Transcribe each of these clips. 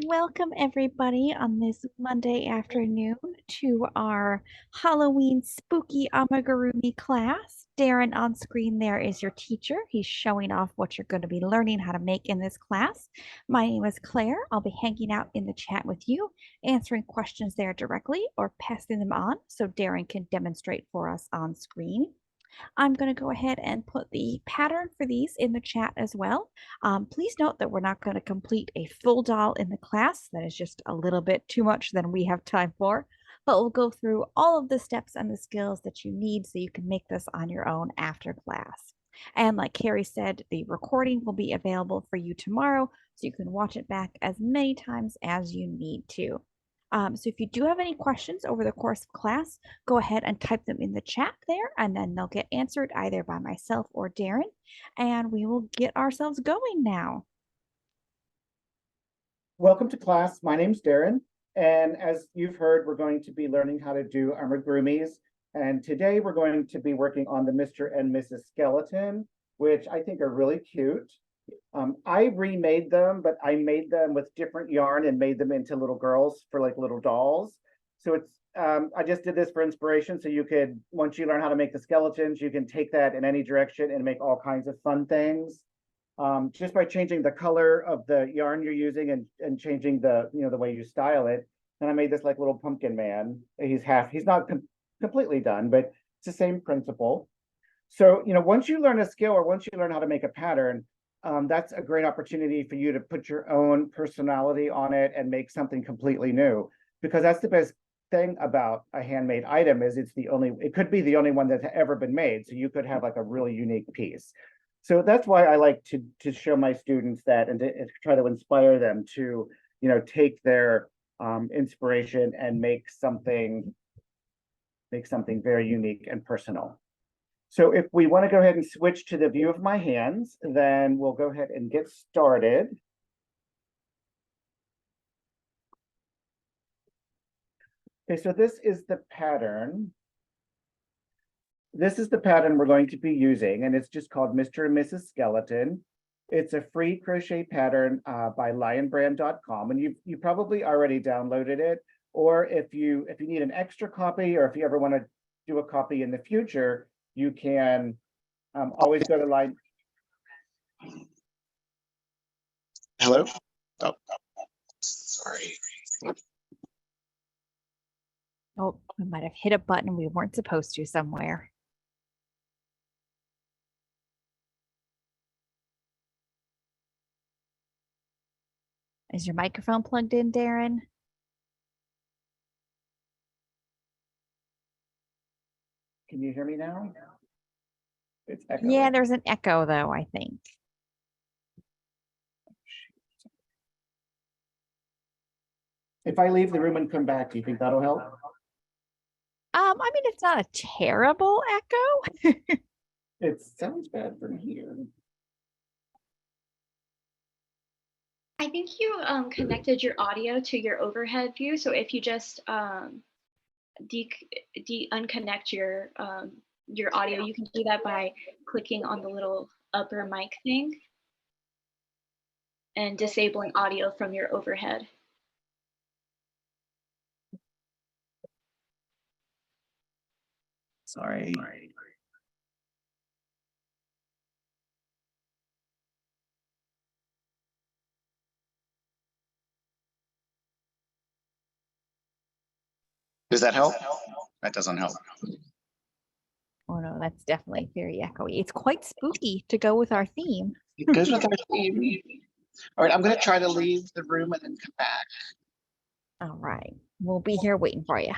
Welcome everybody on this Monday afternoon to our Halloween spooky amigurumi class. Darren on screen there is your teacher. He's showing off what you're going to be learning how to make in this class. My name is Claire. I'll be hanging out in the chat with you, answering questions there directly or passing them on so Darren can demonstrate for us on screen. I'm going to go ahead and put the pattern for these in the chat as well. Please note that we're not going to complete a full doll in the class. That is just a little bit too much than we have time for. But we'll go through all of the steps and the skills that you need so you can make this on your own after class. And like Carrie said, the recording will be available for you tomorrow, so you can watch it back as many times as you need to. So if you do have any questions over the course of class, go ahead and type them in the chat there, and then they'll get answered either by myself or Darren, and we will get ourselves going now. Welcome to class. My name's Darren, and as you've heard, we're going to be learning how to do amigurumis, and today we're going to be working on the Mr. and Mrs. Skeleton, which I think are really cute. I remade them, but I made them with different yarn and made them into little girls for like little dolls. So it's I just did this for inspiration. So you could, once you learn how to make the skeletons, you can take that in any direction and make all kinds of fun things. Just by changing the color of the yarn you're using and changing the the way you style it. And I made this like little pumpkin man. He's not completely done, but it's the same principle. So once you learn a skill or once you learn how to make a pattern, that's a great opportunity for you to put your own personality on it and make something completely new, because that's the best thing about a handmade item is it could be the only one that's ever been made. So you could have like a really unique piece. So that's why I like to show my students that and to try to inspire them to, take their inspiration and make something very unique and personal. So if we want to go ahead and switch to the view of my hands, then we'll go ahead and get started. Okay, so this is the pattern. This is the pattern we're going to be using, and it's just called Mr. and Mrs. Skeleton. It's a free crochet pattern by lionbrand.com, and you probably already downloaded it. Or if you need an extra copy, or if you ever want to do a copy in the future, you can always go to line. Hello? Oh, sorry. Oh, we might have hit a button we weren't supposed to somewhere. Is your microphone plugged in, Darren? Can you hear me now? It's echoing. Yeah, there's an echo though, I think. If I leave the room and come back, do you think that'll help? I mean, it's not a terrible echo. It sounds bad from here. I think you connected your audio to your overhead view. So if you just unconnect your audio, you can do that by clicking on the little upper mic thing and disabling audio from your overhead. Sorry. Does that help? That doesn't help. Oh no, that's definitely very echoey. It's quite spooky to go with our theme. It goes with our theme. All right, I'm going to try to leave the room and then come back. All right, we'll be here waiting for you.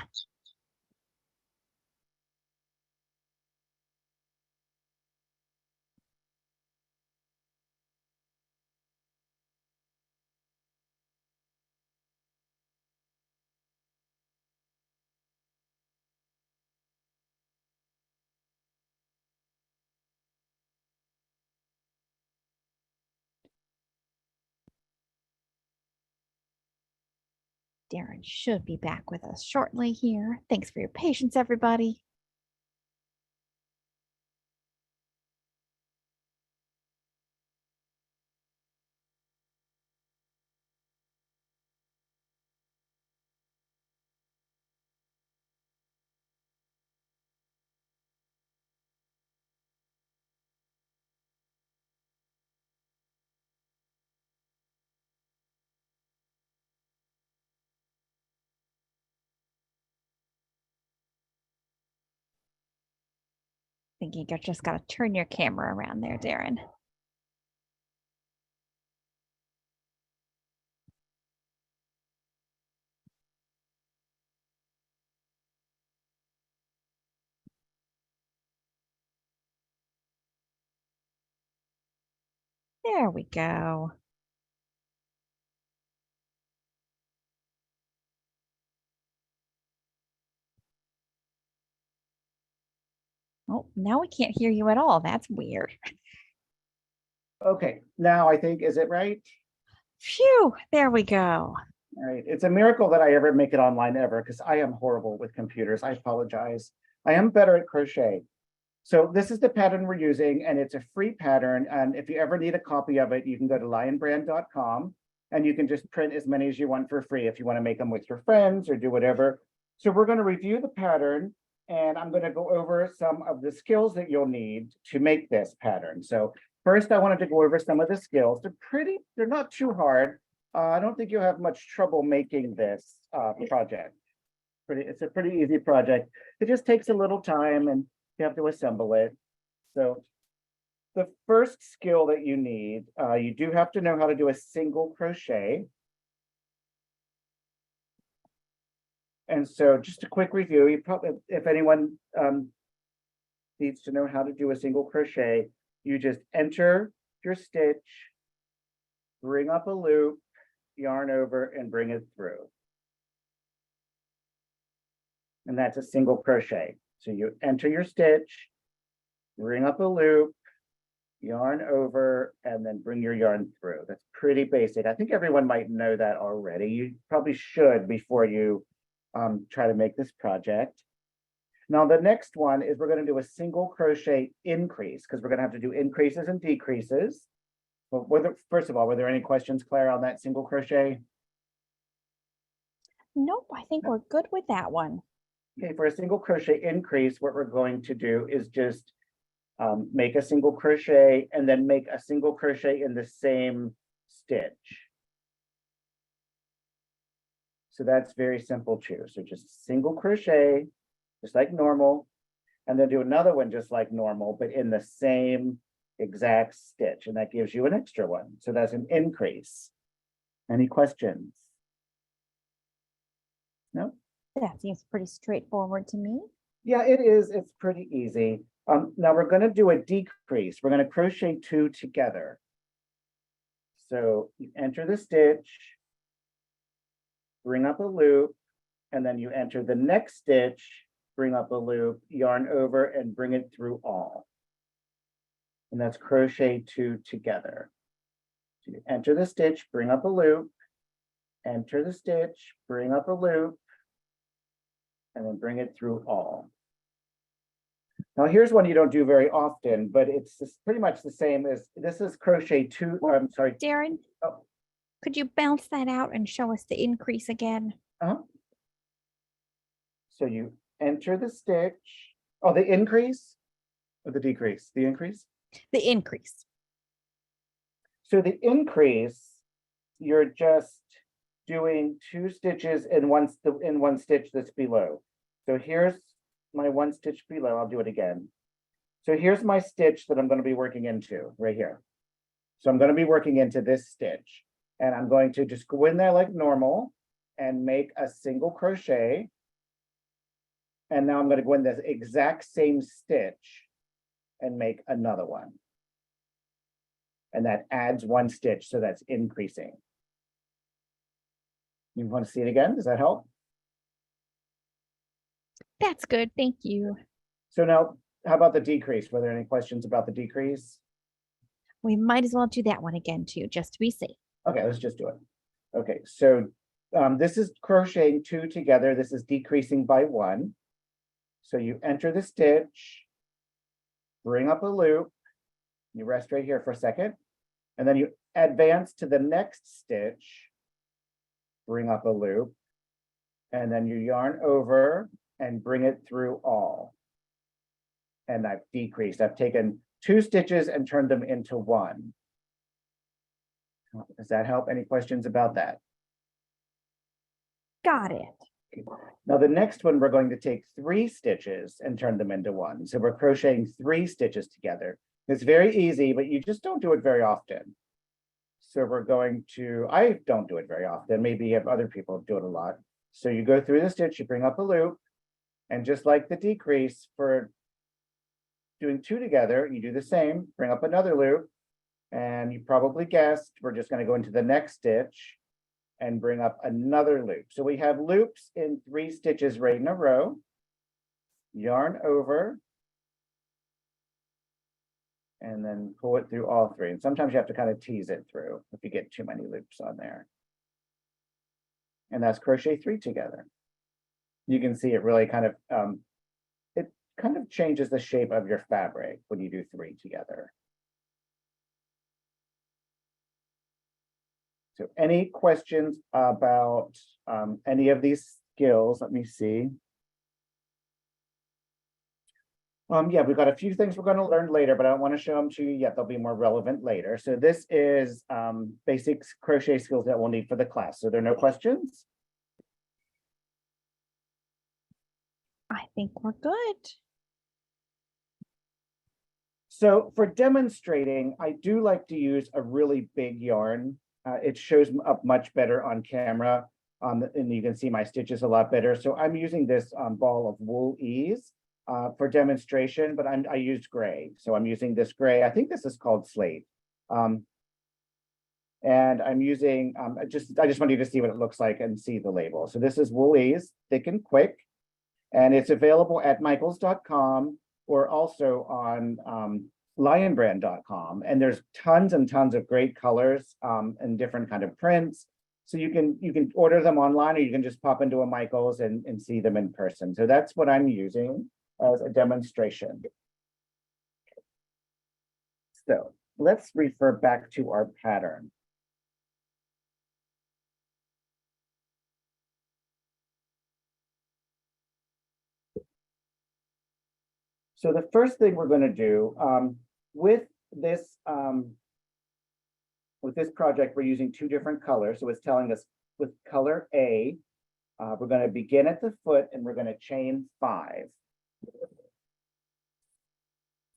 Darren should be back with us shortly here. Thanks for your patience, everybody. think you just got to turn your camera around there, Darren. There we go. Oh, now we can't hear you at all. That's weird. Okay, now I think, is it right? Phew, there we go. All right, it's a miracle that I ever make it online ever because I am horrible with computers. I apologize. I am better at crochet. So this is the pattern we're using, and it's a free pattern. And if you ever need a copy of it, you can go to lionbrand.com and you can just print as many as you want for free if you want to make them with your friends or do whatever. So we're going to review the pattern, and I'm going to go over some of the skills that you'll need to make this pattern. So first, I wanted to go over some of the skills. They're not too hard. I don't think you'll have much trouble making this project. It's a pretty easy project. It just takes a little time and you have to assemble it. So the first skill that you need, you do have to know how to do a single crochet. And so just a quick review, you probably, if anyone needs to know how to do a single crochet, you just enter your stitch, bring up a loop, yarn over, and bring it through. And that's a single crochet. So you enter your stitch, bring up a loop, yarn over, and then bring your yarn through. That's pretty basic. I think everyone might know that already. You probably should before you try to make this project. Now, the next one is we're going to do a single crochet increase because we're going to have to do increases and decreases. Well, first of all, were there any questions, Claire, on that single crochet? Nope, I think we're good with that one. Okay, for a single crochet increase, what we're going to do is just make a single crochet and then make a single crochet in the same stitch. So that's very simple too. So just single crochet, just like normal, and then do another one just like normal, but in the same exact stitch. And that gives you an extra one. So that's an increase. Any questions? No? That seems pretty straightforward to me. Yeah, it is. It's pretty easy. Now we're going to do a decrease. We're going to crochet 2 together. So you enter the stitch, bring up a loop, and then you enter the next stitch, bring up a loop, yarn over, and bring it through all. And that's crochet 2 together. So you enter the stitch, bring up a loop, enter the stitch, bring up a loop, and then bring it through all. Now here's one you don't do very often, but it's pretty much the same as, this is crochet 2, Well, I'm sorry. Darren, Oh. could you bounce that out and show us the increase again? So you enter the stitch, oh, the increase or the decrease? The increase? The increase. So the increase, you're just doing 2 stitches in one stitch that's below. So here's my 1 stitch below. I'll do it again. So here's my stitch that I'm going to be working into right here. So I'm going to be working into this stitch, and I'm going to just go in there like normal and make a single crochet. And now I'm going to go in this exact same stitch and make another one. And that adds 1 stitch, so that's increasing. You want to see it again? Does that help? That's good. Thank you. So now, how about the decrease? Were there any questions about the decrease? We might as well do that one again too, just to be safe. Okay, let's just do it. Okay, so this is crocheting 2 together. This is decreasing by 1. So you enter the stitch, bring up a loop, you rest right here for a second, and then you advance to the next stitch, bring up a loop, and then you yarn over and bring it through all. And I've decreased. I've taken 2 stitches and turned them into 1. Does that help? Any questions about that? Got it. Okay. Now the next one, we're going to take 3 stitches and turn them into 1. So we're crocheting 3 stitches together. It's very easy, but you just don't do it very often. So we're going to, I don't do it very often. Maybe you have other people do it a lot. So you go through the stitch, you bring up a loop, and just like the decrease for doing 2 together, you do the same, bring up another loop, and you probably guessed, we're just going to go into the next stitch and bring up another loop. So we have loops in 3 stitches right in a row, yarn over, and then pull it through all 3. And sometimes you have to kind of tease it through if you get too many loops on there. And that's crochet 3 together. You can see it really kind of, it kind of changes the shape of your fabric when you do 3 together. So any questions about any of these skills? Let me see. Yeah, we've got a few things we're going to learn later, but I don't want to show them to you yet. They'll be more relevant later. So this is basic crochet skills that we'll need for the class. So there are no questions? I think we're good. So for demonstrating, I do like to use a really big yarn. It shows up much better on camera, and you can see my stitches a lot better. So I'm using this ball of wool ease for demonstration, but I used gray. So I'm using this gray. I think this is called slate. And I'm using, I just want you to see what it looks like and see the label. So this is wool ease, thick and quick, and it's available at michaels.com or also on lionbrand.com. And there's tons and tons of great colors and different kind of prints. So you can order them online, or you can just pop into a Michaels and see them in person. So that's what I'm using as a demonstration. So let's refer back to our pattern. So the first thing we're going to do with this project, we're using 2 different colors. So it's telling us with color A, we're going to begin at the foot and we're going to chain 5.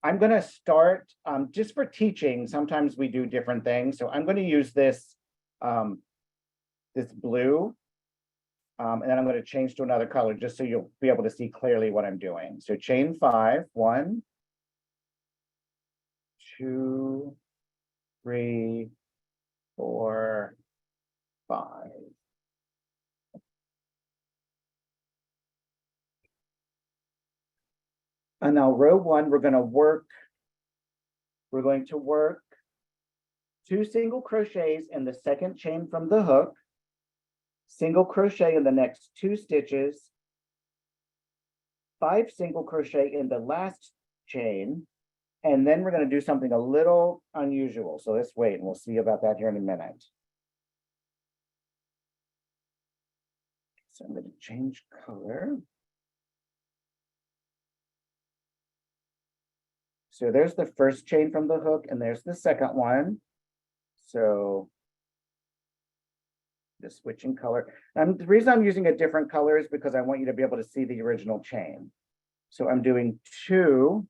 I'm going to start just for teaching. Sometimes we do different things. So I'm going to use this this blue. And then I'm going to change to another color just so you'll be able to see clearly what I'm doing. So chain 5, 1, 2, 3, 4, 5. And now row 1, we're going to work 2 single crochets in the second chain from the hook, single crochet in the next 2 stitches, 5 single crochet in the last chain, and then we're going to do something a little unusual. So let's wait and we'll see about that here in a minute. So I'm going to change color. So there's the first chain from the hook and there's the second one. So just switching color. And the reason I'm using a different color is because I want you to be able to see the original chain. So I'm doing 2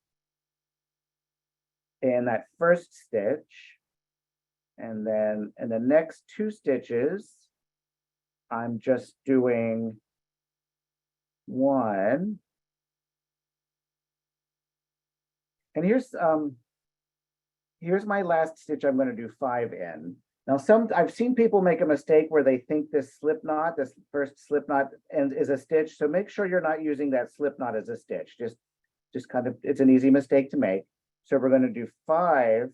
in that first stitch. And then in the next 2 stitches, I'm just doing 1. And here's my last stitch I'm going to do 5 in. Now, I've seen people make a mistake where they think this slip knot, this first slip knot is a stitch. So make sure you're not using that slip knot as a stitch. Just kind of, it's an easy mistake to make. So we're going to do 5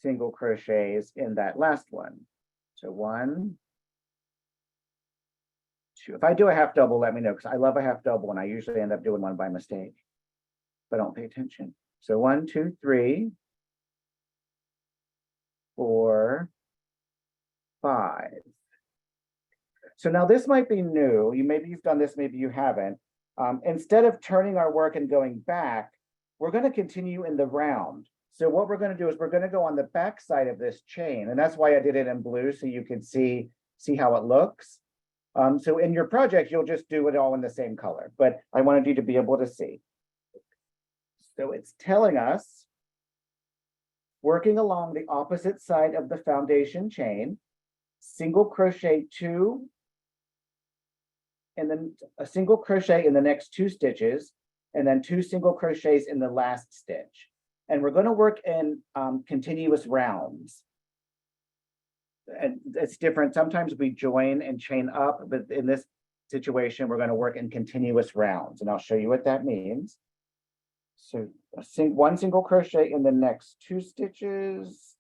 single crochets in that last one. So 1, 2. If I do a half double, let me know, because I love a half double and I usually end up doing one by mistake, but don't pay attention. So 1, 2, 3, 4, 5. So now this might be new. Maybe you've done this, maybe you haven't. Instead of turning our work and going back, we're going to continue in the round. So what we're going to do is we're going to go on the back side of this chain, and that's why I did it in blue, so you can see how it looks. So in your project, you'll just do it all in the same color, but I wanted you to be able to see. So it's telling us, working along the opposite side of the foundation chain, single crochet 2, and then a single crochet in the next 2 stitches, and then 2 single crochets in the last stitch. And we're going to work in continuous rounds. And it's different. Sometimes we join and chain up, but in this situation, we're going to work in continuous rounds, and I'll show you what that means. So one single crochet in the next 2 stitches.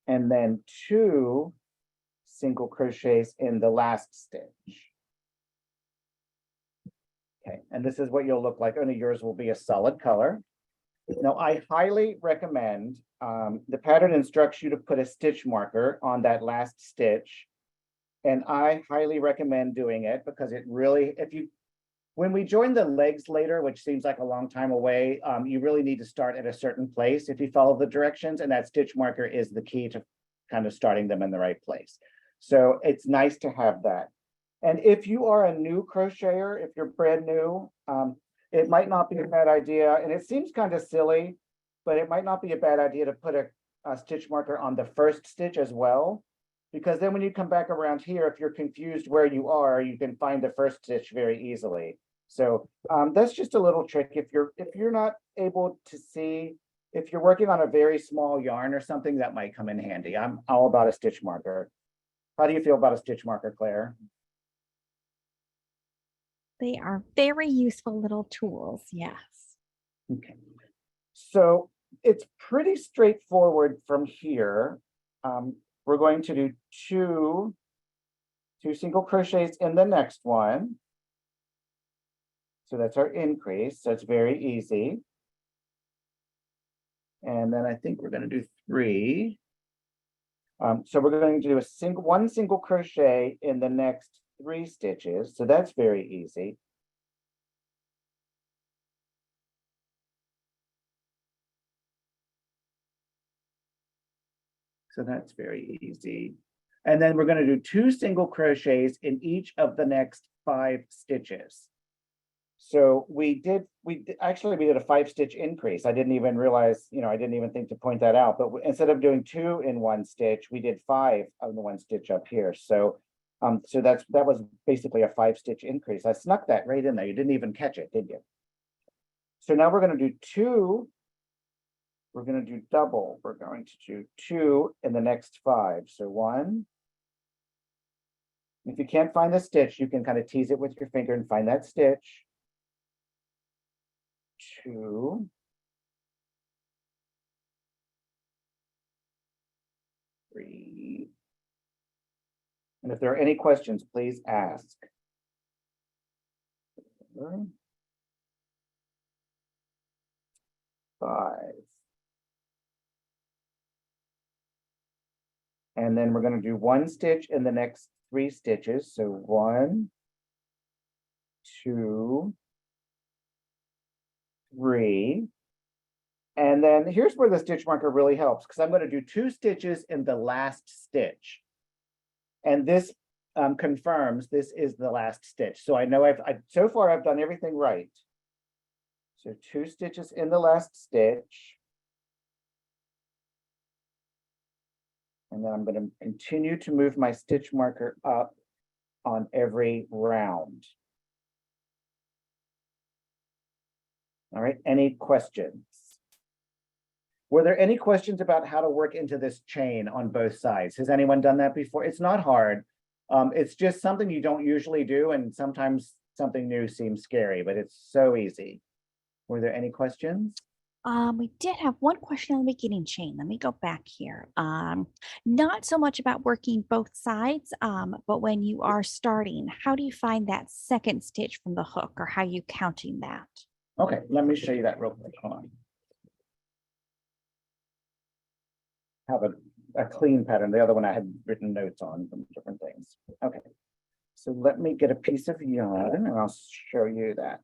And then 2 single crochets in the last stitch. Okay, and this is what you'll look like, only yours will be a solid color. Now, I highly recommend, the pattern instructs you to put a stitch marker on that last stitch. And I highly recommend doing it because it really, when we join the legs later, which seems like a long time away, you really need to start at a certain place if you follow the directions, and that stitch marker is the key to kind of starting them in the right place. So it's nice to have that. And if you are a new crocheter, if you're brand new, it might not be a bad idea, and it seems kind of silly, but it might not be a bad idea to put a stitch marker on the first stitch as well. Because then when you come back around here, if you're confused where you are, you can find the first stitch very easily. So that's just a little trick. If you're not able to see, if you're working on a very small yarn or something, that might come in handy. I'm all about a stitch marker. How do you feel about a stitch marker, Claire? They are very useful little tools, yes. Okay. So it's pretty straightforward from here. We're going to do two single crochets in the next one. So that's our increase. So it's very easy. And then I think we're going to do 3. So we're going to do one single crochet in the next 3 stitches. So that's very easy. So that's very easy. And then we're going to do 2 single crochets in each of the next 5 stitches. So we did a 5-stitch increase. I didn't even realize, I didn't even think to point that out, but instead of doing 2 in 1 stitch, we did 5 on the 1 stitch up here. So that was basically a 5-stitch increase. I snuck that right in there. You didn't even catch it, did you? So now we're going to do 2. We're going to do double. We're going to do 2 in the next 5. So 1. If you can't find the stitch, you can kind of tease it with your finger and find that stitch. 2. 3. And if there are any questions, please ask. 4, 5. And then we're going to do 1 stitch in the next 3 stitches. So 1, 2, 3. And then here's where the stitch marker really helps, because I'm going to do 2 stitches in the last stitch. And this confirms this is the last stitch. So I know so far I've done everything right. So 2 stitches in the last stitch. And then I'm going to continue to move my stitch marker up on every round. All right, any questions? Were there any questions about how to work into this chain on both sides? Has anyone done that before? It's not hard. It's just something you don't usually do, and sometimes something new seems scary, but it's so easy. Were there any questions? We did have one question on the beginning chain. Let me go back here. Not so much about working both sides, but when you are starting, how do you find that second stitch from the hook, or how are you counting that? Okay, let me show you that real quick. Hold on. Have a clean pattern. The other one I had written notes on from different things. Okay, so let me get a piece of yarn and I'll show you that.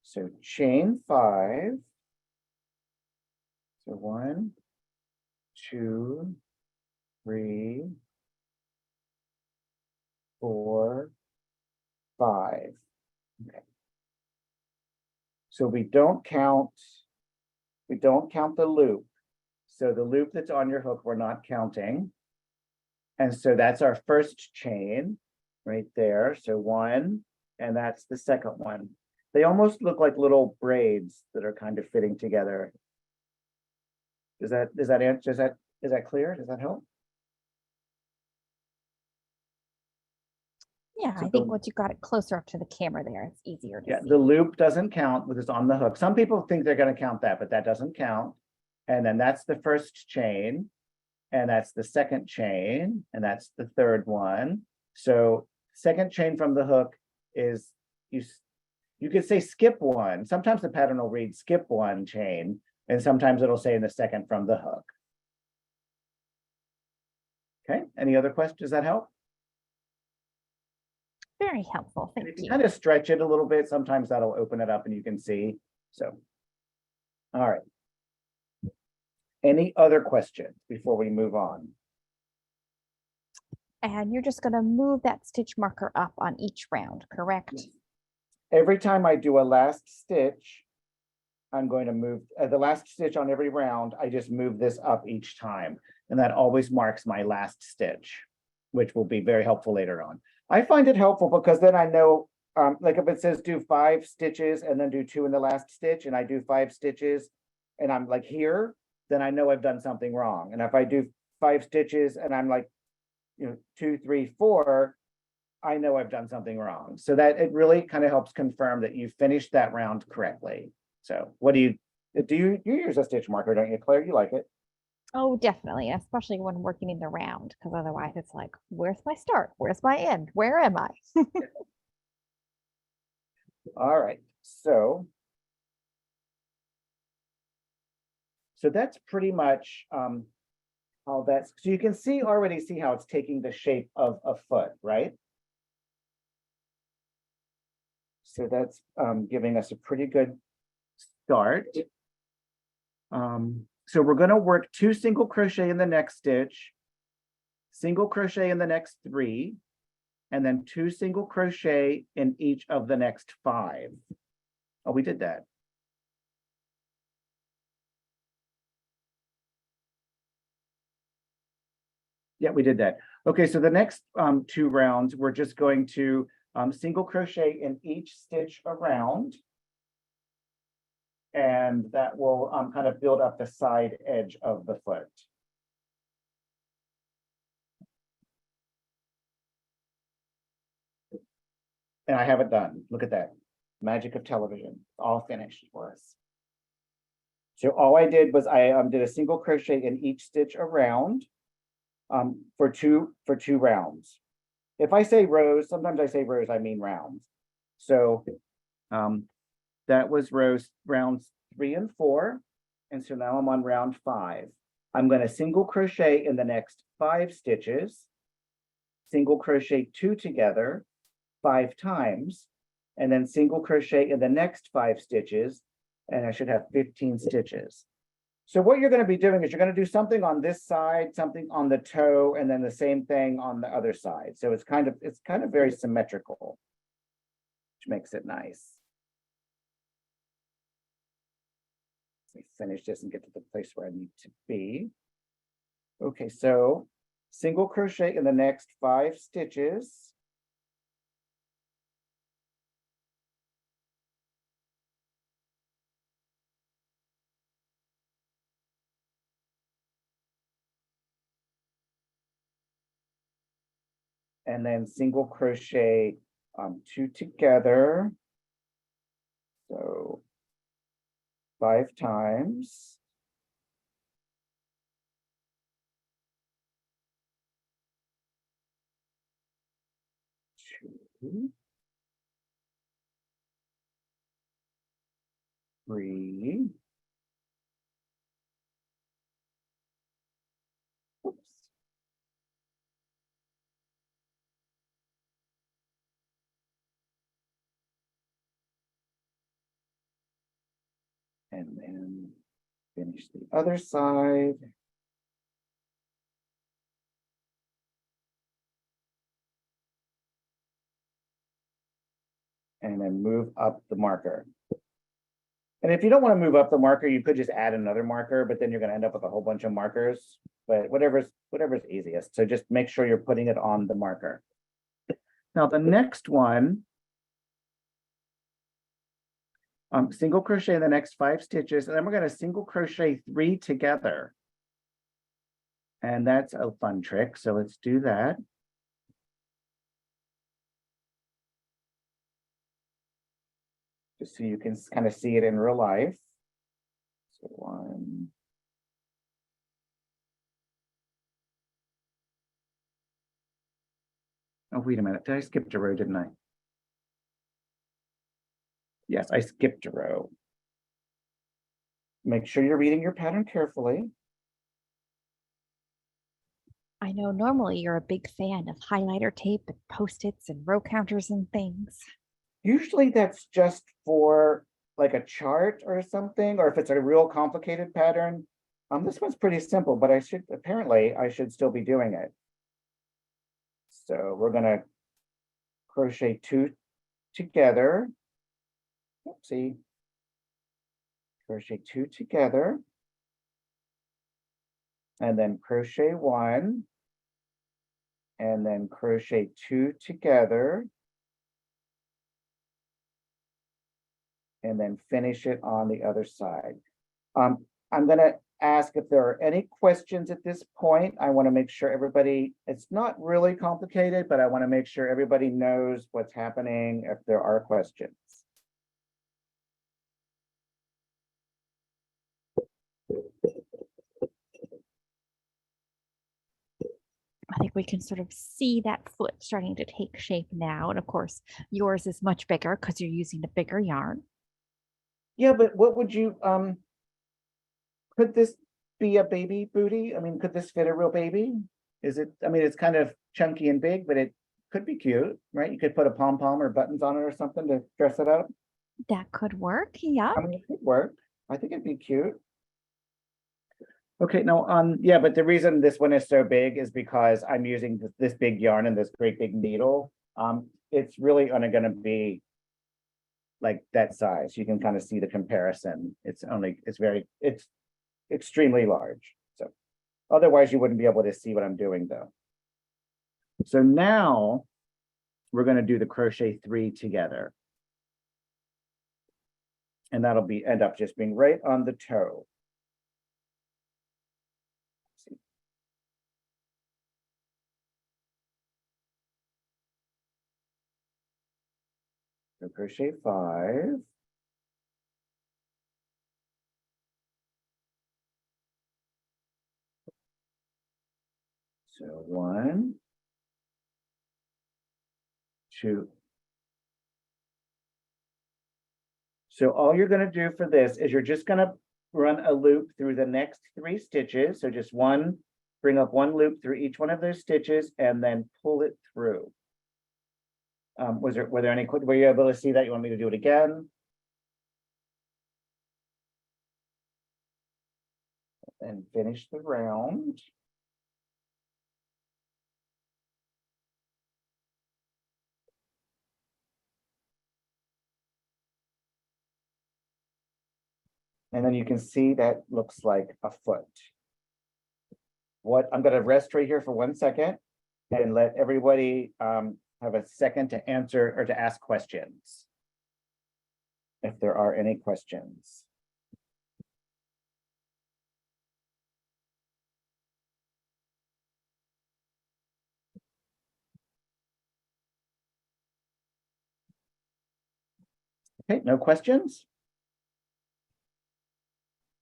So chain 5, So 1, 2, 3, 4, 5. Okay. So we don't count the loop. So the loop that's on your hook, we're not counting. And so that's our first chain right there. So 1, and that's the second one. They almost look like little braids that are kind of fitting together. Is that clear? Does that help? Yeah, So I think once you got it closer up to the camera there, it's easier to yeah, see. the loop doesn't count because it's on the hook. Some people think they're going to count that, but that doesn't count. And then that's the first chain, and that's the second chain, and that's the third one. So second chain from the hook is you could say skip 1. Sometimes the pattern will read skip 1 chain, and sometimes it'll say in the second from the hook. Okay, any other questions? Does that help? Very helpful. And Thank if you you. kind of stretch it a little bit, sometimes that'll open it up and you can see. So, all right. Any other questions before we move on? And you're just going to move that stitch marker up on each round, correct? Yes. Every time I do a last stitch, I'm going to move the last stitch on every round. I just move this up each time. And that always marks my last stitch, which will be very helpful later on. I find it helpful because then I know, like if it says do 5 stitches and then do 2 in the last stitch, and I do 5 stitches and I'm like here, then I know I've done something wrong. And if I do 5 stitches and I'm like, 2, 3, 4, I know I've done something wrong. So that it really kind of helps confirm that you finished that round correctly. So what do you use a stitch marker, don't you, Claire? You like it? Oh, definitely, especially when working in the round, because otherwise it's like, where's my start? Where's my end? Where am I? All right. So that's pretty much how that's, so you can already see how it's taking the shape of a foot, right? So that's giving us a pretty good start. So we're going to work 2 single crochet in the next stitch, single crochet in the next 3, and then 2 single crochet in each of the next 5. Oh, we did that. Yeah, we did that. Okay, so the next 2 rounds, we're just going to single crochet in each stitch around. And that will kind of build up the side edge of the foot. And I have it done. Look at that. Magic of television. All finished for us. So all I did was I did a single crochet in each stitch around for two rounds. If I say rows, sometimes I say rows, I mean rounds. So that was rounds 3 and 4. And so now I'm on round 5. I'm going to single crochet in the next 5 stitches, single crochet 2 together 5 times, and then single crochet in the next 5 stitches, and I should have 15 stitches. So what you're going to be doing is you're going to do something on this side, something on the toe, and then the same thing on the other side. So it's kind of very symmetrical, which makes it nice. Let me finish this and get to the place where I need to be. Okay, so single crochet in the next 5 stitches. And then single crochet 2 together. So 5 times. Two, 3. Oops. And then Finish the other side. And then move up the marker. And if you don't want to move up the marker, you could just add another marker, but then you're going to end up with a whole bunch of markers. But whatever's easiest. So just make sure you're putting it on the marker. Now the next one, single crochet the next 5 stitches, and then we're going to single crochet 3 together. And that's a fun trick. So let's do that. Just so you can kind of see it in real life. So 1. Oh, wait a minute. Did I skip a row, didn't I? Yes, I skipped a row. Make sure you're reading your pattern carefully. I know normally you're a big fan of highlighter tape and Post-its and row counters and things. Usually that's just for like a chart or something, or if it's a real complicated pattern. This one's pretty simple, but I should still be doing it. So we're gonna crochet 2 together. Oopsie. Crochet 2 together. And then crochet 1. And then crochet 2 together. And then finish it on the other side. I'm going to ask if there are any questions at this point. I want to make sure everybody, it's not really complicated, but I want to make sure everybody knows what's happening if there are questions. I think we can sort of see that foot starting to take shape now. And of course, yours is much bigger because you're using a bigger yarn. Yeah, but what would you, could this be a baby booty? I mean, could this fit a real baby? Is it, I mean, it's kind of chunky and big, but it could be cute, right? You could put a pom-pom or buttons on it or something to dress it up. That could work, yeah. I mean, it could work. I think it'd be cute. Okay, now, yeah, but the reason this one is so big is because I'm using this big yarn and this great big needle. It's really only going to be like that size. You can kind of see the comparison. It's extremely large. So otherwise you wouldn't be able to see what I'm doing though. So now we're going to do the crochet 3 together. And that'll end up just being right on the toe. So crochet 5. So 1, 2. So all you're going to do for this is you're just going to run a loop through the next 3 stitches. So just bring up 1 loop through each one of those stitches and then pull it through. Were there any, were you able to see that? You want me to do it again? And finish the round. And then you can see that looks like a foot. I'm going to rest right here for 1 second and let everybody have a second to answer or to ask questions, if there are any questions. Okay, no questions?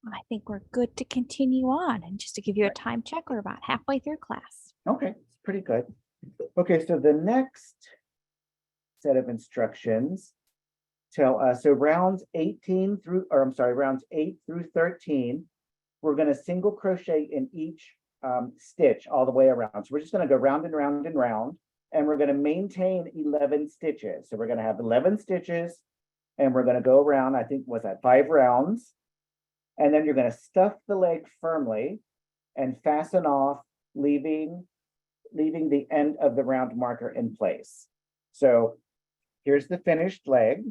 I think we're good to continue on. And just to give you a time check, we're about halfway through class. Okay, it's pretty good. Okay, so the next set of instructions tell us, so rounds 8 through 13, we're going to single crochet in each stitch all the way around. So we're just going to go round and round and round, and we're going to maintain 11 stitches. So we're going to have 11 stitches, and we're going to go around, I think, was that 5 rounds? And then you're going to stuff the leg firmly and fasten off, leaving the end of the round marker in place. So here's the finished leg.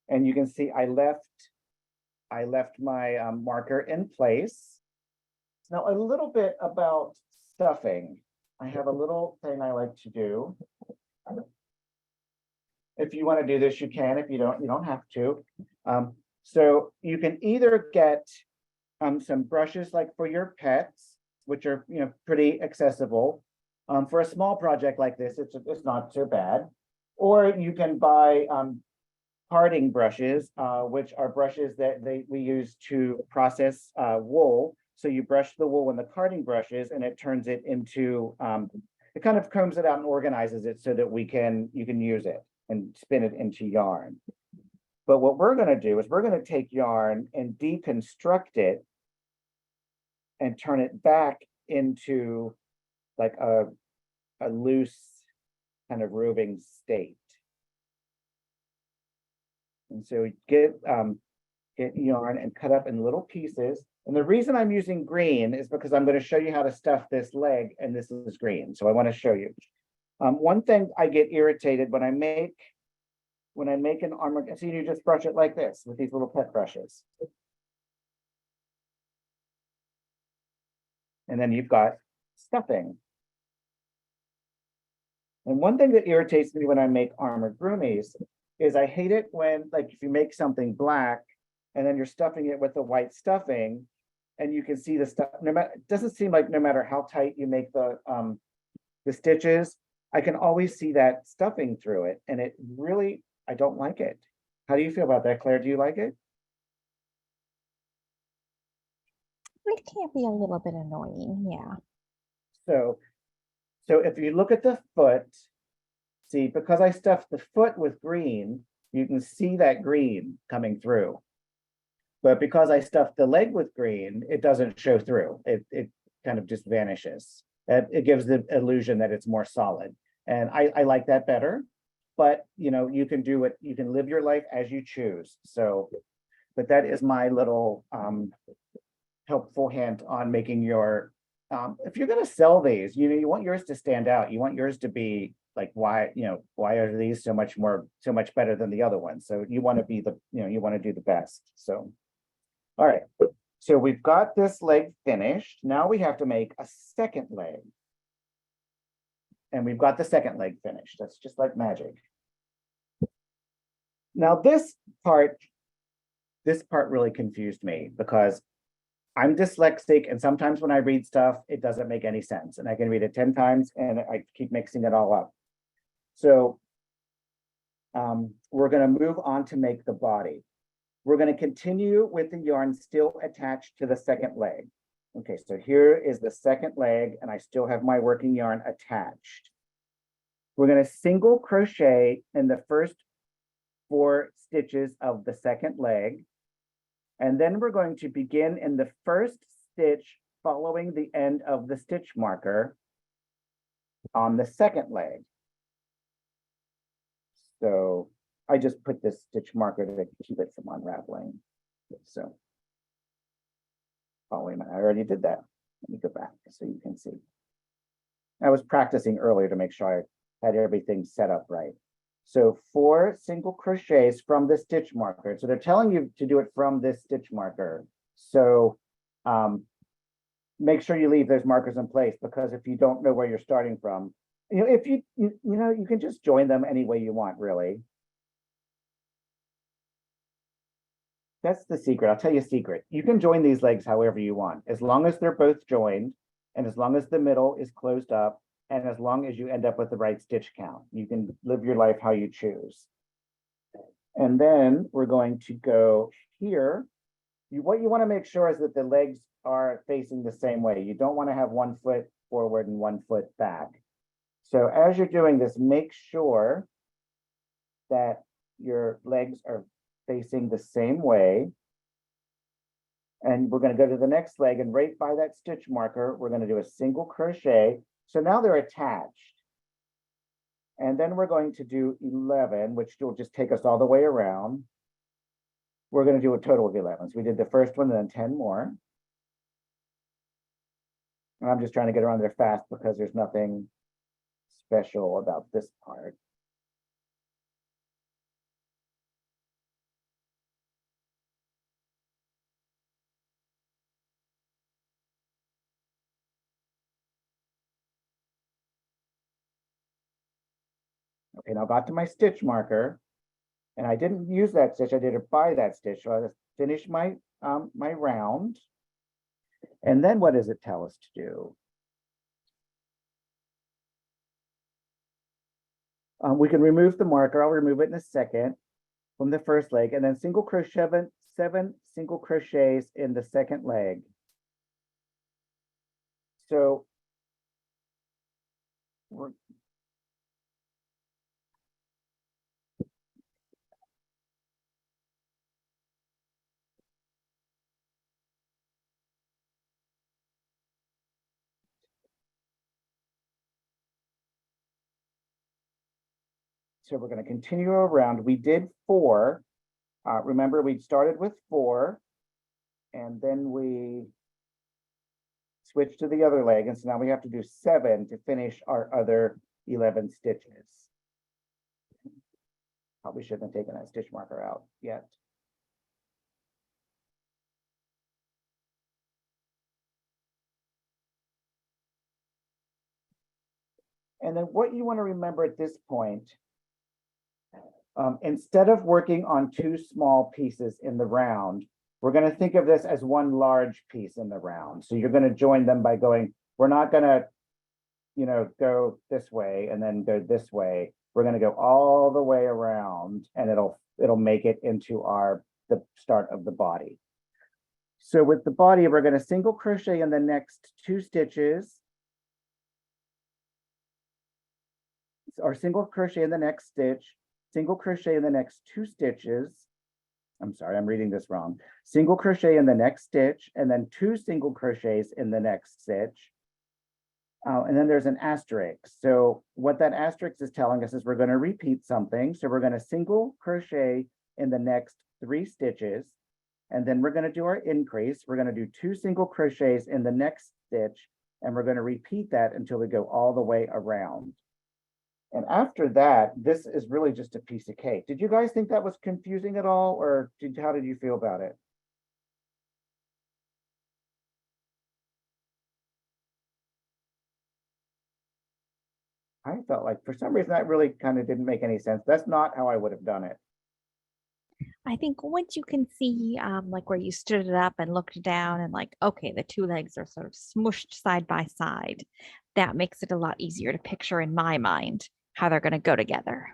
And you can see I left my marker in place. Now a little bit about stuffing. I have a little thing I like to do. If you want to do this, you can. If you don't have to. So you can either get some brushes like for your pets, which are pretty accessible. For a small project like this, it's not so bad. Or you can buy carding brushes, which are brushes that we use to process wool. So you brush the wool in the carding brushes, and it turns it into it kind of combs it out and organizes it so that you can use it and spin it into yarn. But what we're going to do is we're going to take yarn and deconstruct it and turn it back into like a loose kind of roving state. And so get yarn and cut up in little pieces. And the reason I'm using green is because I'm going to show you how to stuff this leg, and this is green. So I want to show you. One thing I get irritated when I make an armor, see, you just brush it like this with these little pet brushes. And then you've got stuffing. And one thing that irritates me when I make Amigurumis is I hate it when, like, if you make something black and then you're stuffing it with the white stuffing, and you can see the stuff. It doesn't seem like no matter how tight you make the stitches, I can always see that stuffing through it, and it really, I don't like it. How do you feel about that, Claire? Do you like it? It can be a little bit annoying, yeah. So if you look at the foot, see, because I stuffed the foot with green, you can see that green coming through. But because I stuffed the leg with green, it doesn't show through. It kind of just vanishes. It gives the illusion that it's more solid. And I like that better. But you can do it, you can live your life as you choose. So, but that is my little helpful hint on making your if you're going to sell these, you want yours to stand out. You want yours to be like, why are these so much better than the other ones? So you want to be you want to do the best. So, all right. So we've got this leg finished. Now we have to make a second leg. And we've got the second leg finished. That's just like magic. Now this part really confused me because I'm dyslexic, and sometimes when I read stuff, it doesn't make any sense. And I can read it 10 times and I keep mixing it all up. So we're going to move on to make the body. We're going to continue with the yarn still attached to the second leg. Okay, so here is the second leg, and I still have my working yarn attached. We're going to single crochet in the first 4 stitches of the second leg. And then we're going to begin in the first stitch following the end of the stitch marker on the second leg. So I just put this stitch marker to keep it from unraveling. So oh, wait a minute, I already did that. Let me go back so you can see. I was practicing earlier to make sure I had everything set up right. So 4 single crochets from the stitch marker. So they're telling you to do it from this stitch marker. So make sure you leave those markers in place, because if you don't know where you're starting from, if you can just join them any way you want, really. That's the secret. I'll tell you a secret. You can join these legs however you want, as long as they're both joined, and as long as the middle is closed up, and as long as you end up with the right stitch count. You can live your life how you choose. And then we're going to go here. What you want to make sure is that the legs are facing the same way. You don't want to have 1 foot forward and 1 foot back. So as you're doing this, make sure that your legs are facing the same way. And we're going to go to the next leg, and right by that stitch marker, we're going to do a single crochet. So now they're attached. And then we're going to do 11, which will just take us all the way around. we're going to do a total of 11. So we did the first one, and then 10 more. And I'm just trying to get around there fast because there's nothing special about this part. Okay, now I got to my stitch marker, and I didn't use that stitch. I did it by that stitch. So I just finished my my round. And then what does it tell us to do? We can remove the marker. I'll remove it in a second from the first leg, and then single crochet seven single crochets in the second leg. So we're going to continue around. We did 4. Remember, we started with 4, and then we switched to the other leg, and so now we have to do 7 to finish our other 11 stitches. Probably shouldn't have taken that stitch marker out yet. And then what you want to remember at this point, instead of working on 2 small pieces in the round, we're going to think of this as one large piece in the round. So you're going to join them by going, we're not going to, you know, go this way and then go this way. We're going to go all the way around, and it'll make it into the start of the body. So with the body, we're going to single crochet in the next 2 stitches, or single crochet in the next stitch, single crochet in the next 2 stitches. I'm sorry, I'm reading this wrong. Single crochet in the next stitch, and then 2 single crochets in the next stitch. And then there's an asterisk. So what that asterisk is telling us is we're going to repeat something. So we're going to single crochet in the next 3 stitches, and then we're going to do our increase. We're going to do 2 single crochets in the next stitch, and we're going to repeat that until we go all the way around. And after that, this is really just a piece of cake. Did you guys think that was confusing at all, or how did you feel about it? I felt like for some reason that really kind of didn't make any sense. That's not how I would have done it. I think once you can see like where you stood it up and looked down and like, okay, the 2 legs are sort of smushed side by side, that makes it a lot easier to picture in my mind how they're going to go together.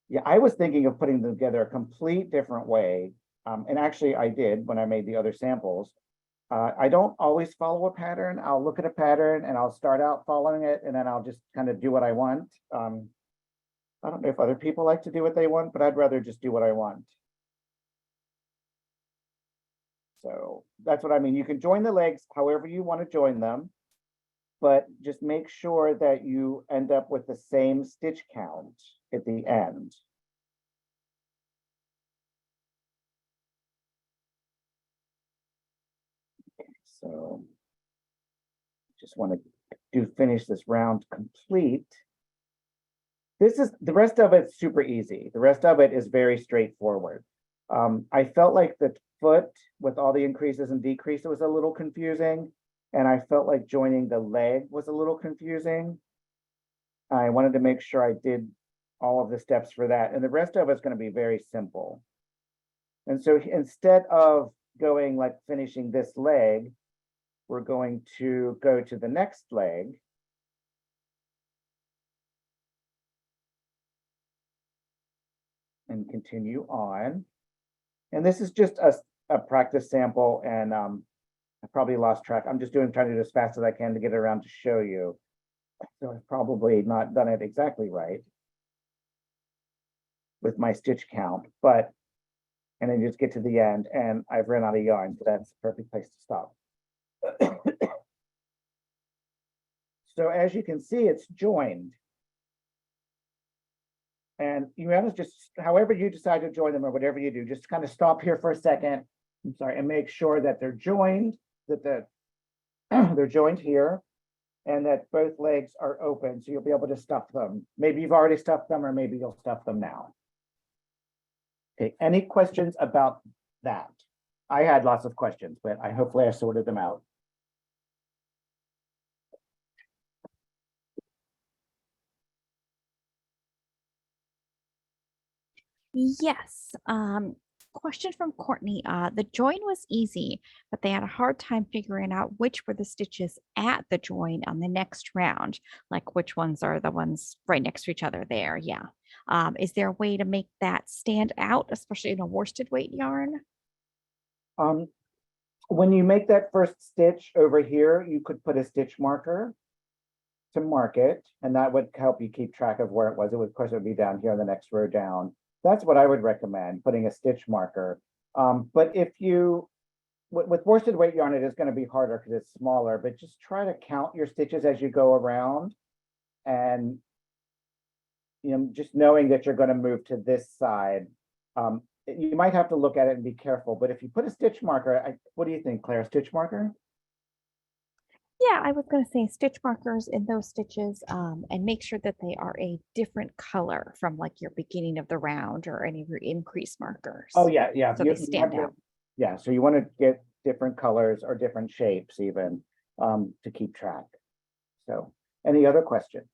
Yeah, I was thinking of putting them together a complete different way. And actually I did when I made the other samples. I don't always follow a pattern. I'll look at a pattern and I'll start out following it, and then I'll just kind of do what I want. I don't know if other people like to do what they want, but I'd rather just do what I want. So that's what I mean. You can join the legs however you want to join them, but just make sure that you end up with the same stitch count at the end. Okay, so just want to finish this round complete. This is the rest of it's super easy. The rest of it is very straightforward. I felt like the foot with all the increases and decreases was a little confusing, and I felt like joining the leg was a little confusing. I wanted to make sure I did all of the steps for that, and the rest of it's going to be very simple. And so instead of going like finishing this leg, we're going to go to the next leg. And continue on. And this is just a practice sample, and I probably lost track. I'm just trying to do it as fast as I can to get it around to show you. So I've probably not done it exactly right with my stitch count, but, and then just get to the end and I've run out of yarn, so that's the perfect place to stop. So as you can see, it's joined. And you have to just, however you decide to join them or whatever you do, just kind of stop here for a second. I'm sorry, and make sure that they're joined, that they're joined here, and that both legs are open, so you'll be able to stuff them. Maybe you've already stuffed them, or maybe you'll stuff them now. Okay, any questions about that? I had lots of questions, but hopefully I sorted them out. Yes. Question from Courtney. The join was easy, but they had a hard time figuring out which were the stitches at the join on the next round, like which ones are the ones right next to each other there. Yeah. Is there a way to make that stand out, especially in a worsted weight yarn? When you make that first stitch over here, you could put a stitch marker to mark it, and that would help you keep track of where it was. It would, of course, it would be down here on the next row down. That's what I would recommend, putting a stitch marker. But if you, with worsted weight yarn, it is going to be harder because it's smaller, but just try to count your stitches as you go around. And, you know, just knowing that you're going to move to this side, you might have to look at it and be careful. But if you put a stitch marker, what do you think, Claire? Stitch marker? Yeah, I was going to say stitch markers in those stitches and make sure that they are a different color from like your beginning of the round or any of your increase markers. Oh, yeah, yeah. So they stand out. Yeah, so you want to get different colors or different shapes even to keep track. So any other questions?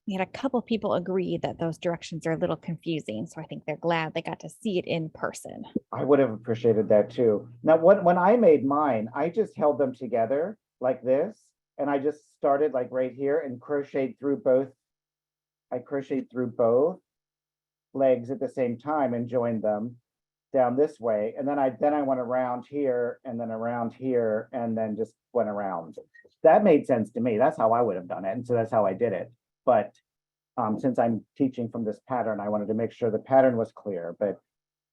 We had a couple people agree that those directions are a little confusing, so I think they're glad they got to see it in person. I would have appreciated that too. Now, when I made mine, I just held them together like this, and I just started like right here and crocheted through both. I crocheted through both legs at the same time and joined them down this way, and then I went around here and then around here and then just went around. That made sense to me. That's how I would have done it, and so that's how I did it. But since I'm teaching from this pattern, I wanted to make sure the pattern was clear, but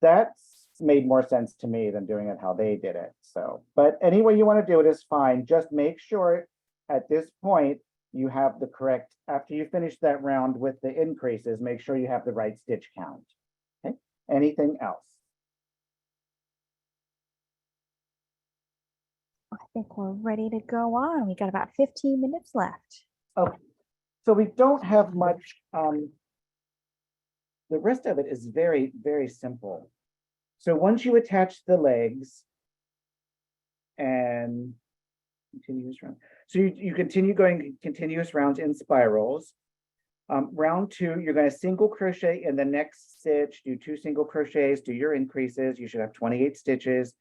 that's made more sense to me than doing it how they did it. So, but any way you want to do it is fine. Just make sure at this point you have the correct, after you finish that round with the increases, make sure you have the right stitch count. Okay, anything else? I think we're ready to go on. We got about 15 minutes left. Okay. So we don't have much, the rest of it is very, very simple. So once you attach the legs and continuous round, so you continue going continuous rounds in spirals. Round 2, you're going to single crochet in the next stitch, do 2 single crochets, do your increases. You should have 28 stitches.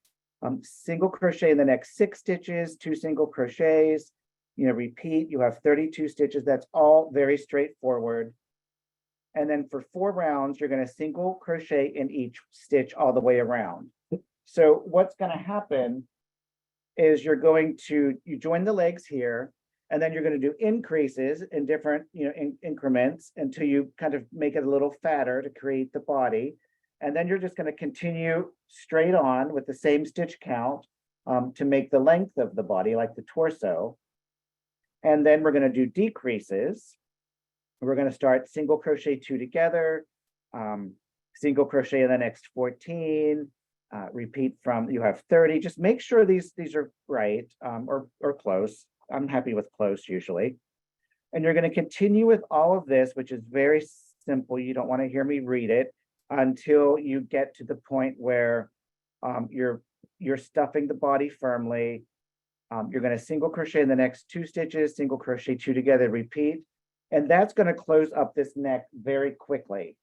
Single crochet in the next 6 stitches, 2 single crochets. You know, repeat, you have 32 stitches. That's all very straightforward. And then for 4 rounds, you're going to single crochet in each stitch all the way around. So what's going to happen is you're going to, you join the legs here, and then you're going to do increases in different, you know, increments until you kind of make it a little fatter to create the body. And then you're just going to continue straight on with the same stitch count to make the length of the body, like the torso. And then we're going to do decreases. We're going to start single crochet 2 together, single crochet in the next 14, repeat from, you have 30. Just make sure these are right or close. I'm happy with close usually. And you're going to continue with all of this, which is very simple. You don't want to hear me read it until you get to the point where you're stuffing the body firmly. You're going to single crochet in the next 2 stitches, single crochet 2 together, repeat. And that's going to close up this neck very quickly.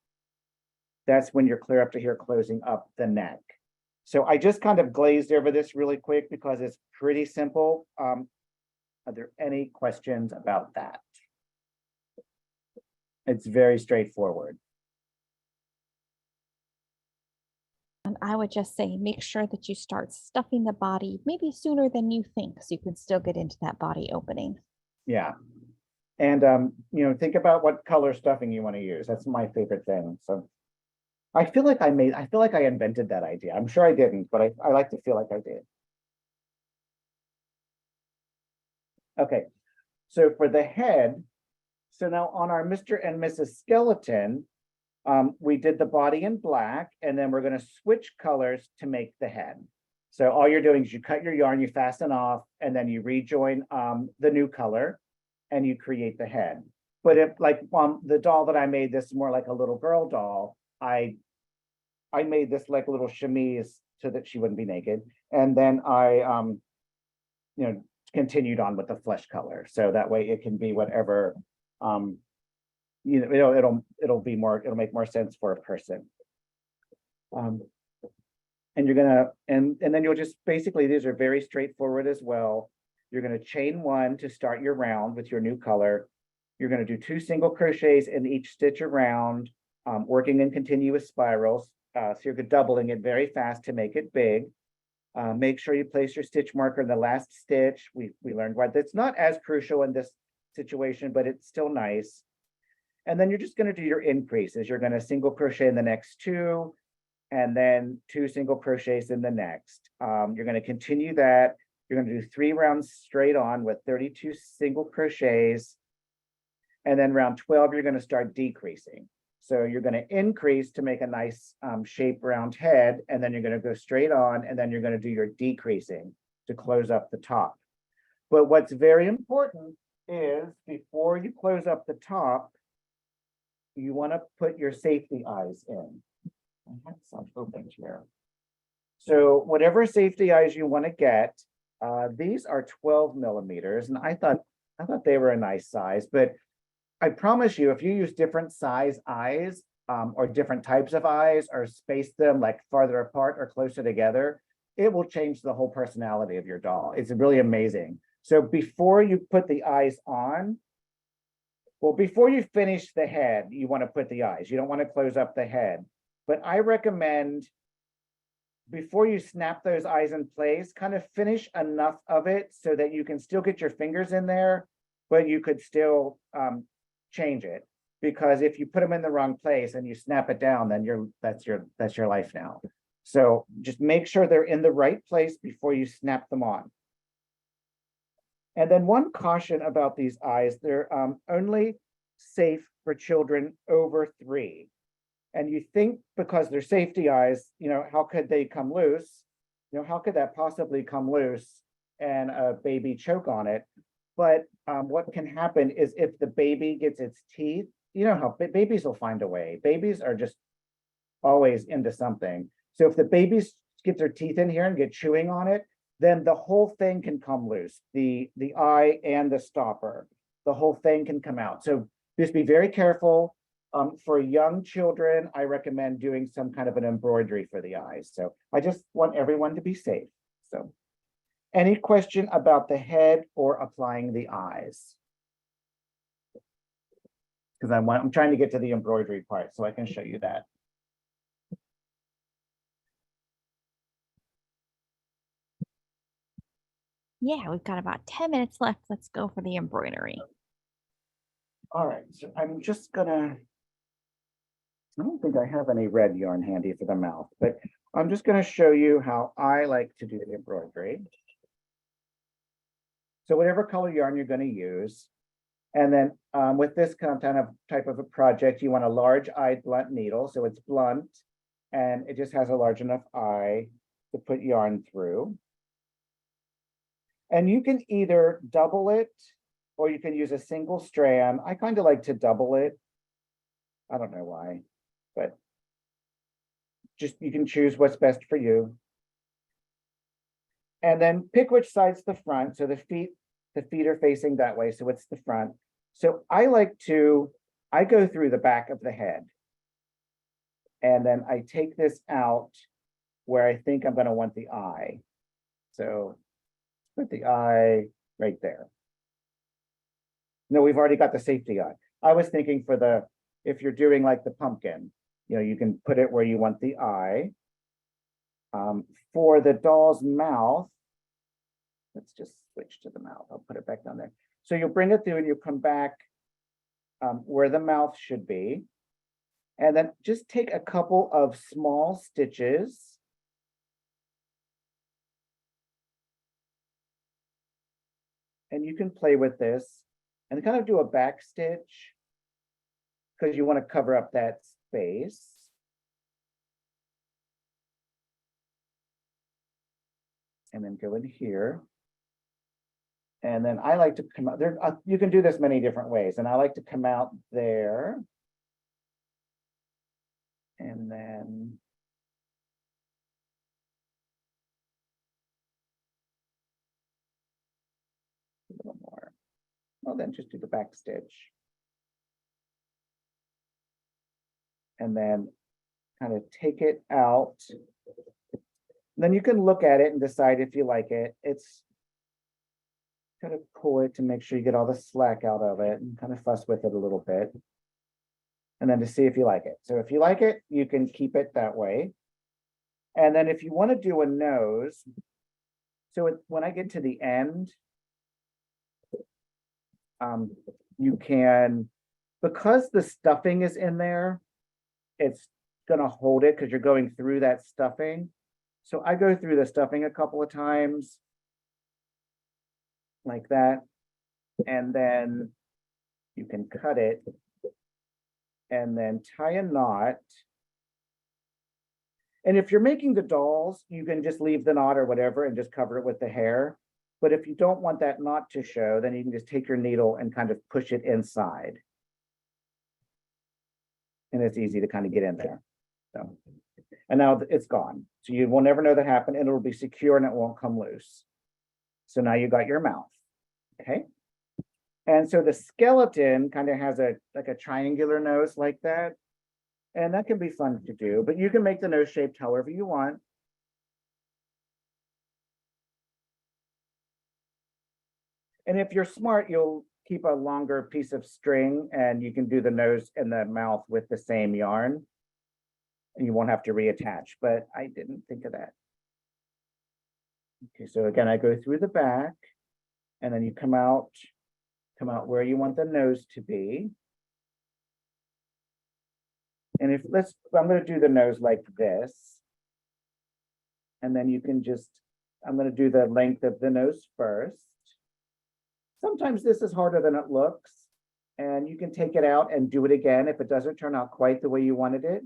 That's when you're clear up to here, closing up the neck. So I just kind of glazed over this really quick because it's pretty simple. Are there any questions about that? It's very straightforward. And I would just say, make sure that you start stuffing the body maybe sooner than you think, so you can still get into that body opening. Yeah. And, you know, think about what color stuffing you want to use. That's my favorite thing. So I feel like I invented that idea. I'm sure I didn't, but I like to feel like I did. Okay. So for the head, So now on our Mr. and Mrs. Skeleton, we did the body in black, and then we're going to switch colors to make the head. So all you're doing is you cut your yarn, you fasten off, and then you rejoin the new color, and you create the head. But if like the doll that I made, this is more like a little girl doll. I made this like a little chemise so that she wouldn't be naked, and then I you know, continued on with the flesh color, so that way it can be whatever you know, it'll make more sense for a person. And you're gonna and then you'll just basically, these are very straightforward as well. You're gonna chain one to start your round with your new color. You're gonna do 2 single crochets in each stitch around, working in continuous spirals. So you're doubling it very fast to make it big. Make sure you place your stitch marker in the last stitch. We learned why that's not as crucial in this situation, but it's still nice. And then you're just going to do your increases. You're going to single crochet in the next 2, and then 2 single crochets in the next. You're going to continue that. You're going to do 3 rounds straight on with 32 single crochets. And then round 12, you're going to start decreasing. So you're going to increase to make a nice shaped round head, and then you're going to go straight on, and then you're going to do your decreasing to close up the top. But what's very important is before you close up the top, you want to put your safety eyes in. I have some opened here. So whatever safety eyes you want to get, these are 12 millimeters, and I thought they were a nice size, but I promise you, if you use different size eyes or different types of eyes, or space them like farther apart or closer together, it will change the whole personality of your doll. It's really amazing. So before you put the eyes on, well, before you finish the head, you want to put the eyes. You don't want to close up the head. But I recommend before you snap those eyes in place, kind of finish enough of it so that you can still get your fingers in there, but you could still change it. Because if you put them in the wrong place and you snap it down, then that's your life now. So just make sure they're in the right place before you snap them on. And then one caution about these eyes, they're only safe for children over 3. And you think because they're safety eyes, you know, how could they come loose? You know, how could that possibly come loose and a baby choke on it? But what can happen is if the baby gets its teeth, you know how babies will find a way. Babies are just always into something. So if the babies get their teeth in here and get chewing on it, then the whole thing can come loose. The eye and the stopper, the whole thing can come out. So just be very careful. For young children, I recommend doing some kind of an embroidery for the eyes. So I just want everyone to be safe. So any question about the head or applying the eyes? Because I'm trying to get to the embroidery part so I can show you that. Yeah, we've got about 10 minutes left. Let's go for the embroidery. All right, so I'm just gonna, I don't think I have any red yarn handy for the mouth, but I'm just gonna show you how I like to do the embroidery. So whatever color yarn you're gonna use, and then with this kind of type of a project, you want a large-eyed blunt needle, so it's blunt, and it just has a large enough eye to put yarn through. And you can either double it, or you can use a single strand. I kind of like to double it. I don't know why, but just you can choose what's best for you. And then pick which side's the front. So the feet are facing that way, so it's the front. So I go through the back of the head. And then I take this out where I think I'm going to want the eye. So put the eye right there. No, we've already got the safety eye. I was thinking for if you're doing like the pumpkin, you know, you can put it where you want the eye. For the doll's mouth, let's just switch to the mouth. I'll put it back down there. So you'll bring it through and you'll come back where the mouth should be. And then just take a couple of small stitches. And you can play with this. and kind of do a back stitch because you want to cover up that space. And then go in here. And then I like to come out there. You can do this many different ways. And I like to come out there. And then a little more. Well, then just do the back stitch. And then kind of take it out. Then you can look at it and decide if you like it. It's kind of pull it to make sure you get all the slack out of it and kind of fuss with it a little bit. And then to see if you like it. So if you like it, you can keep it that way. And then if you want to do a nose, so when I get to the end, you can, because the stuffing is in there, it's gonna hold it because you're going through that stuffing. So I go through the stuffing a couple of times like that, and then you can cut it and then tie a knot. And if you're making the dolls, you can just leave the knot or whatever and just cover it with the hair. But if you don't want that knot to show, then you can just take your needle and kind of push it inside. And it's easy to kind of get in there. So, and now it's gone. So you will never know that happened, and it'll be secure and it won't come loose. So now you got your mouth, okay? And so the skeleton kind of has like a triangular nose like that. And that can be fun to do, but you can make the nose shaped however you want. And if you're smart, you'll keep a longer piece of string and you can do the nose and the mouth with the same yarn. And you won't have to reattach, but I didn't think of that. Okay, so again, I go through the back and then you come out where you want the nose to be. And I'm going to do the nose like this. And then you can I'm going to do the length of the nose first. Sometimes this is harder than it looks, and you can take it out and do it again. If it doesn't turn out quite the way you wanted it,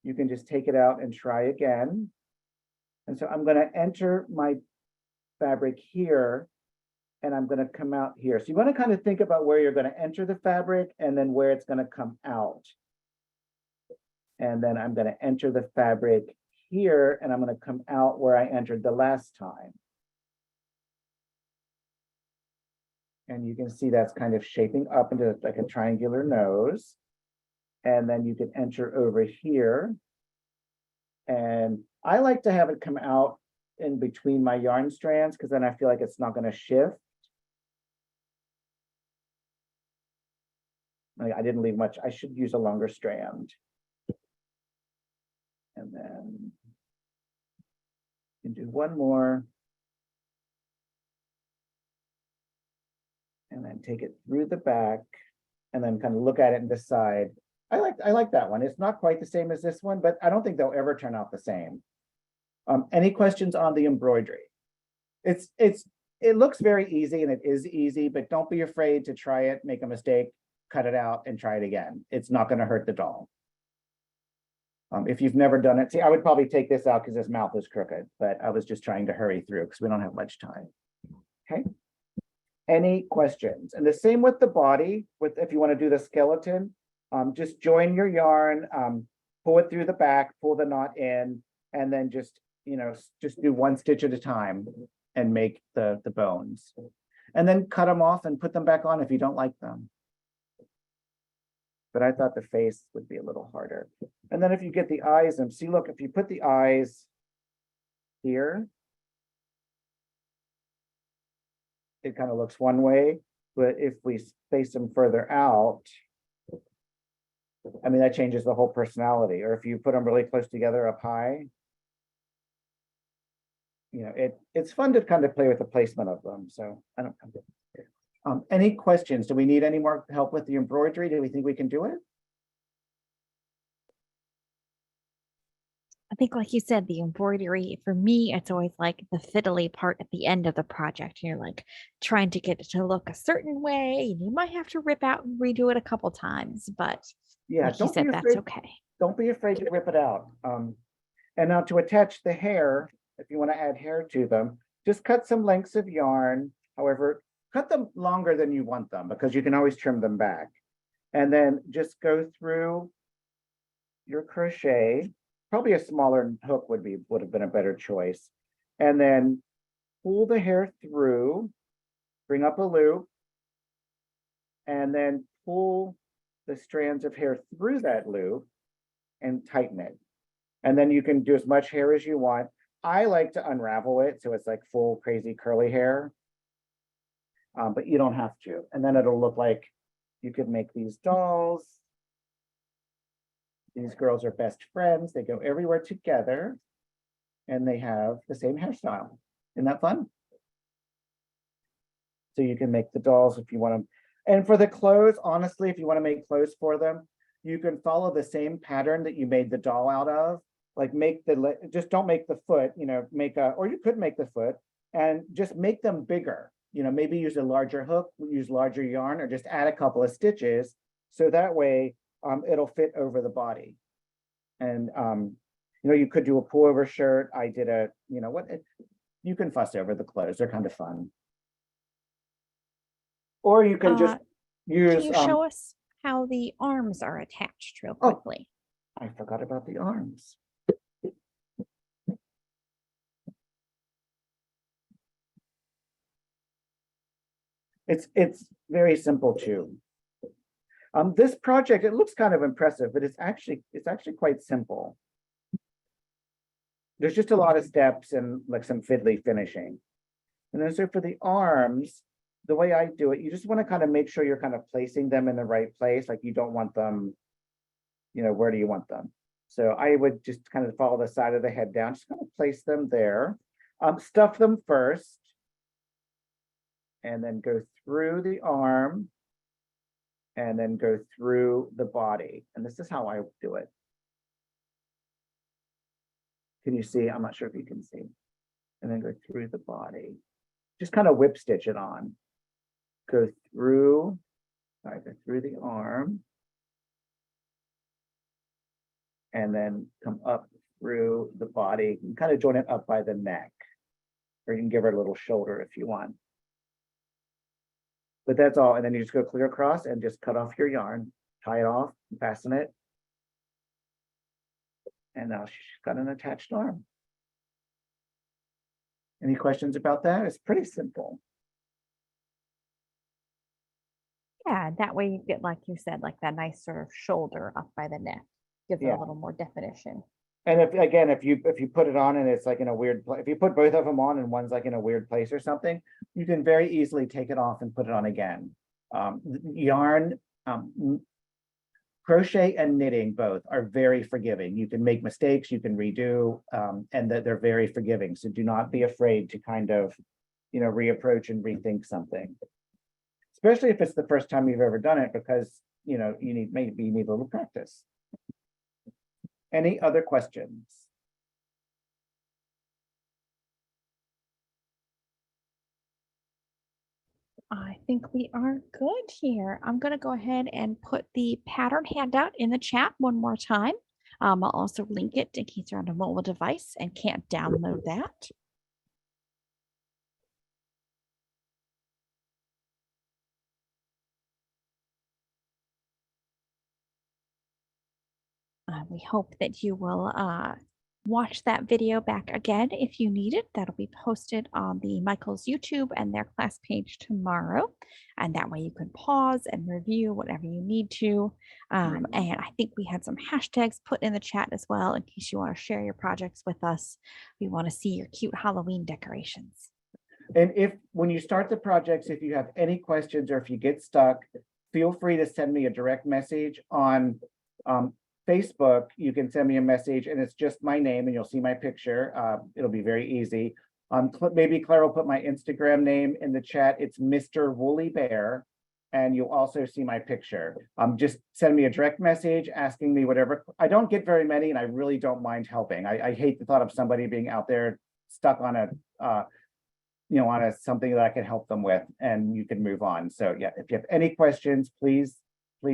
you can just take it out and try again. And so I'm going to enter my fabric here, and I'm going to come out here. So you want to kind of think about where you're going to enter the fabric and then where it's going to come out. And then I'm going to enter the fabric here, and I'm going to come out where I entered the last time. And you can see that's kind of shaping up into like a triangular nose. And then you can enter over here. And I like to have it come out in between my yarn strands because then I feel like it's not going to shift. I didn't leave much. I should use a longer strand. And then you can do one more. And then take it through the back and then kind of look at it and decide. I like that one. It's not quite the same as this one, but I don't think they'll ever turn out the same. Any questions on the embroidery? It looks very easy and it is easy, but don't be afraid to try it, make a mistake, cut it out and try it again. It's not going to hurt the doll. If you've never done it, see, I would probably take this out because this mouth is crooked, but I was just trying to hurry through because we don't have much time. Okay. Any questions? And the same with the body, if you want to do the skeleton, just join your yarn, pull it through the back, pull the knot in, and then just do one stitch at a time and make the bones. And then cut them off and put them back on if you don't like them. But I thought the face would be a little harder. And then if you get the eyes and see, look, if you put the eyes here, it kind of looks one way, but if we space them further out, I mean, that changes the whole personality. Or if you put them really close together up high, it's fun to kind of play with the placement of them. So I don't know. Any questions? Do we need any more help with the embroidery? Do we think we can do it? think, like you said, the embroidery for me, it's always like the fiddly part at the end of the project. You're like trying to get it to look a certain way, and you might have to rip out and redo it a couple times, but Yeah, like you don't be said, that's afraid. okay. Don't be afraid to rip it out. And now to attach the hair, if you want to add hair to them, just cut some lengths of yarn. However, cut them longer than you want them because you can always trim them back. And then just go through your crochet. Probably a smaller hook would have been a better choice. And then pull the hair through, bring up a loop, and then pull the strands of hair through that loop and tighten it. And then you can do as much hair as you want. I like to unravel it so it's like full crazy curly hair, but you don't have to. And then it'll look like you could make these dolls. These girls are best friends. They go everywhere together and they have the same hairstyle. Isn't that fun? So you can make the dolls if you want them. And for the clothes, honestly, if you want to make clothes for them, you can follow the same pattern that you made the doll out of. Like just don't make the foot, or you could make the foot and just make them bigger. Maybe use a larger hook, use larger yarn, or just add a couple of stitches. So that way it'll fit over the body. And, you could do a pullover shirt. I did you can fuss over the clothes. They're kind of fun. Or you can just use. Can you show us how the arms are attached real quickly? I forgot about the arms. It's very simple too. This project, it looks kind of impressive, but it's actually quite simple. There's just a lot of steps and like some fiddly finishing. And then so for the arms, the way I do it, you just want to kind of make sure you're kind of placing them in the right place. Like you don't want them, where do you want them? So I would just kind of follow the side of the head down, just kind of place them there. Stuff them first. And then go through the arm. And then go through the body. And this is how I do it. Can you see? I'm not sure if you can see. And then go through the body. Just kind of whip stitch it on. Go through the arm. And then come up through the body. You can kind of join it up by the neck. Or you can give her a little shoulder if you want. But that's all. And then you just go clear across and just cut off your yarn, tie it off, fasten it. And now she's got an attached arm. Any questions about that? It's pretty simple. Yeah, that way you get, like you said, like that nice sort of shoulder up by the neck. Gives it a little more definition. And if you put it on and it's like in a weird place, if you put both of them on and one's like in a weird place or something, you can very easily take it off and put it on again. Crochet and knitting both are very forgiving. You can make mistakes, you can redo, and that they're very forgiving. So do not be afraid to kind of, reapproach and rethink something, especially if it's the first time you've ever done it, because maybe you need a little practice. Any other questions? I think we are good here. I'm going to go ahead and put the pattern handout in the chat one more time. I'll also link it in case you're on a mobile device and can't download that. We hope that you will watch that video back again if you need it. That'll be posted on the Michael's YouTube and their class page tomorrow. And that way you can pause and review whatever you need to. And I think we had some hashtags put in the chat as well in case you want to share your projects with us. We want to see your cute Halloween decorations. And when you start the projects, if you have any questions or if you get stuck, feel free to send me a direct message on Facebook. You can send me a message and it's just my name and you'll see my picture. It'll be very easy. Maybe Claire will put my Instagram name in the chat. It's Mr. Woolly Bear. and you'll also see my picture. Just send me a direct message asking me whatever. I don't get very many, and I really don't mind helping. I hate the thought of somebody being out there stuck on a on a something that I can help them with, and you can move on. So yeah, if you have any questions, please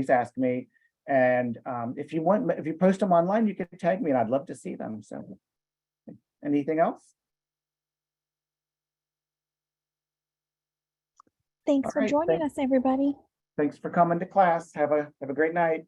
ask me. And if you post them online, you can tag me, and I'd love to see them. So anything else? Thanks All for right, joining us, everybody. Thanks for coming to class. Have a great night.